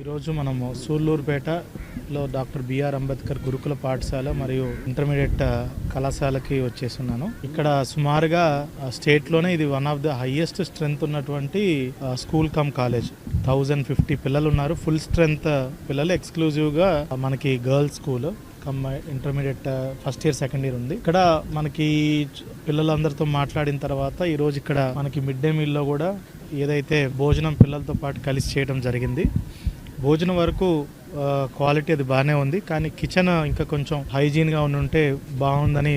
ఈరోజు మనము సూళ్ళూరుపేటలో doctor BR Ambedkar గురుకుల పాఠశాల మరియు ఇంటర్మీడియట్ కళాశాలకి వచ్చేస్తున్నాను. ఇక్కడ సుమారుగా స్టేట్లోనే ఇది one of the highest strength ఉన్నటువంటి స్కూల్ కమ్ కాలేజ్. 1050 పిల్లలు ఉన్నారు. ఫుల్ స్ట్రెంగ్త్ పిల్లలు. ఎక్స్క్లూజివ్గా మనకి girls school intermediate first year second year ఉంది. ఇక్కడ మనకి పిల్లలందరితో మాట్లాడిన తర్వాత ఈరోజు ఇక్కడ మనకి మిడ్ డే మీల్లో కూడా ఏదైతే భోజనం పిల్లలతో పాటు కలిసి చేయడం జరిగింది. భోజనం వరకు క్వాలిటీ అది బాగానే ఉంది, కానీ కిచెన్ ఇంకా కొంచెం హైజీన్గా ఉంటే బాగుందని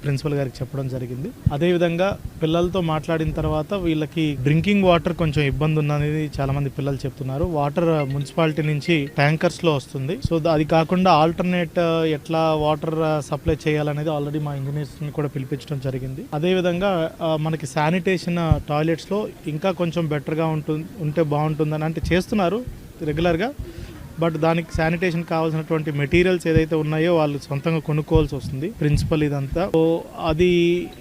ప్రిన్సిపల్ గారికి చెప్పడం జరిగింది. అదేవిధంగా పిల్లలతో మాట్లాడిన తర్వాత వీళ్ళకి డ్రింకింగ్ వాటర్ కొంచెం ఇబ్బంది ఉందనేది చాలా మంది పిల్లలు చెప్తున్నారు. వాటర్ మున్సిపాలిటీ నుంచి ట్యాంకర్స్లో వస్తుంది. సో అది కాకుండా ఆల్టర్నేట్ ఎట్లా వాటర్ సప్లై చేయాలనేది ఆల్రెడీ మా ఇంజనీర్స్ని కూడా పిలిపించడం జరిగింది. అదేవిధంగా మనకి శానిటేషన్ టాయిలెట్స్లో ఇంకా కొంచెం బెటర్గా ఉంటే బాగుంటుందని అంటే చేస్తున్నారు రెగ్యులర్గా. బట్ దానికి శానిటేషన్ కావాల్సినటువంటి మెటీరియల్స్ ఏదైతే ఉన్నాయో వాళ్ళు సొంతంగా కొనుక్కోవాల్సి వస్తుంది ప్రిన్సిపల్ ఇదంతా. సో అది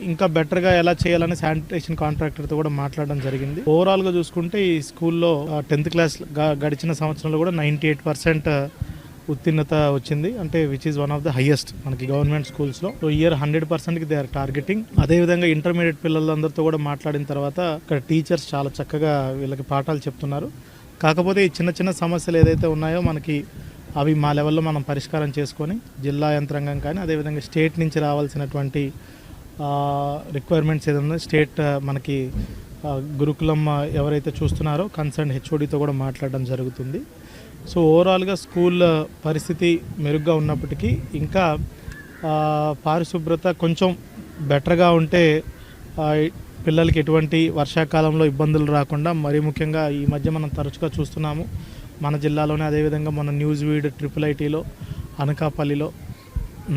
ఇంకా బెటర్గా ఎలా చేయాలని శానిటేషన్ కాంట్రాక్టర్తో కూడా మాట్లాడడం జరిగింది. ఓవరాల్గా చూసుకుంటే ఈ స్కూల్లో 10th క్లాస్ గడిచిన సంవత్సరంలో కూడా 98% ఉత్తీర్ణత వచ్చింది. అంటే which is one of the highest మనకి గవర్నమెంట్ స్కూల్స్లో. సో ఇయర్ 100%కి దే ఆర్ టార్గెటింగ్. అదేవిధంగా ఇంటర్మీడియట్ పిల్లలందరితో కూడా మాట్లాడిన తర్వాత ఇక్కడ టీచర్స్ చాలా చక్కగా వీళ్ళకి పాఠాలు చెప్తున్నారు. కాకపోతే ఈ చిన్న చిన్న సమస్యలు ఏదైతే ఉన్నాయో మనకి అవి మా లెవెల్లో మనం పరిష్కారం చేసుకొని జిల్లా యంత్రాంగం కానీ అదేవిధంగా స్టేట్ నుంచి రావాల్సినటువంటి రిక్వైర్మెంట్స్ ఏదైనా స్టేట్ మనకి గురుకులం ఎవరైతే చూస్తున్నారో కన్సర్న్ హెచ్ఓడితో కూడా మాట్లాడడం జరుగుతుంది. సో ఓవరాల్గా స్కూల్ పరిస్థితి మెరుగ్గా ఉన్నప్పటికీ ఇంకా పారిశుభ్రత కొంచెం బెటర్గా ఉంటే పిల్లలకి ఎటువంటి వర్షాకాలంలో ఇబ్బందులు రాకుండా, మరీ ముఖ్యంగా ఈ మధ్య మనం తరచుగా చూస్తున్నాము మన జిల్లాలోనే, అదేవిధంగా మన న్యూస్ వీడ్ IIITలో అనకాపల్లిలో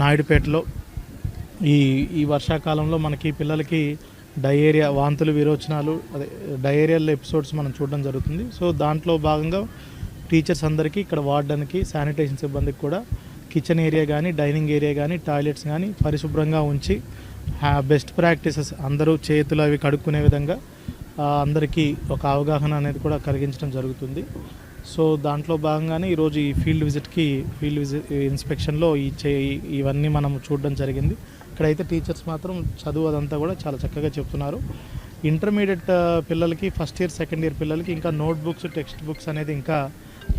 నాయుడుపేటలో ఈ వర్షాకాలంలో మనకి పిల్లలకి డయేరియా, వాంతులు, విరోచనాలు, డయేరియల్ ఎపిసోడ్స్ మనం చూడడం జరుగుతుంది. సో దాంట్లో భాగంగా టీచర్స్ అందరికీ ఇక్కడ వార్డెన్కి శానిటేషన్ సిబ్బందికి కూడా కిచెన్ ఏరియా కానీ డైనింగ్ ఏరియా కానీ టాయిలెట్స్ కానీ పరిశుభ్రంగా ఉంచి బెస్ట్ ప్రాక్టీసెస్ అందరూ చేతులు అవి కడుక్కునే విధంగా అందరికీ ఒక అవగాహన అనేది కూడా కలిగించడం జరుగుతుంది. సో దాంట్లో భాగంగానే ఈరోజు ఈ ఫీల్డ్ ఇన్స్పెక్షన్లో ఇవన్నీ మనం చూడడం జరిగింది. ఇక్కడైతే టీచర్స్ మాత్రం చదువు అదంతా కూడా చాలా చక్కగా చెప్తున్నారు. ఇంటర్మీడియట్ పిల్లలకి ఫస్ట్ ఇయర్ సెకండ్ ఇయర్ పిల్లలకి ఇంకా నోట్బుక్స్ టెక్స్ట్ బుక్స్ అనేది ఇంకా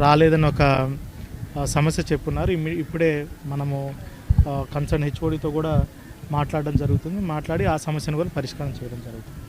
రాలేదని ఒక సమస్య చెప్పున్నారు. ఇప్పుడే మనము కన్సర్న్ హెచ్ఓడితో కూడా మాట్లాడడం జరుగుతుంది. మాట్లాడి ఆ సమస్యను కూడా పరిష్కారం చేయడం జరుగుతుంది.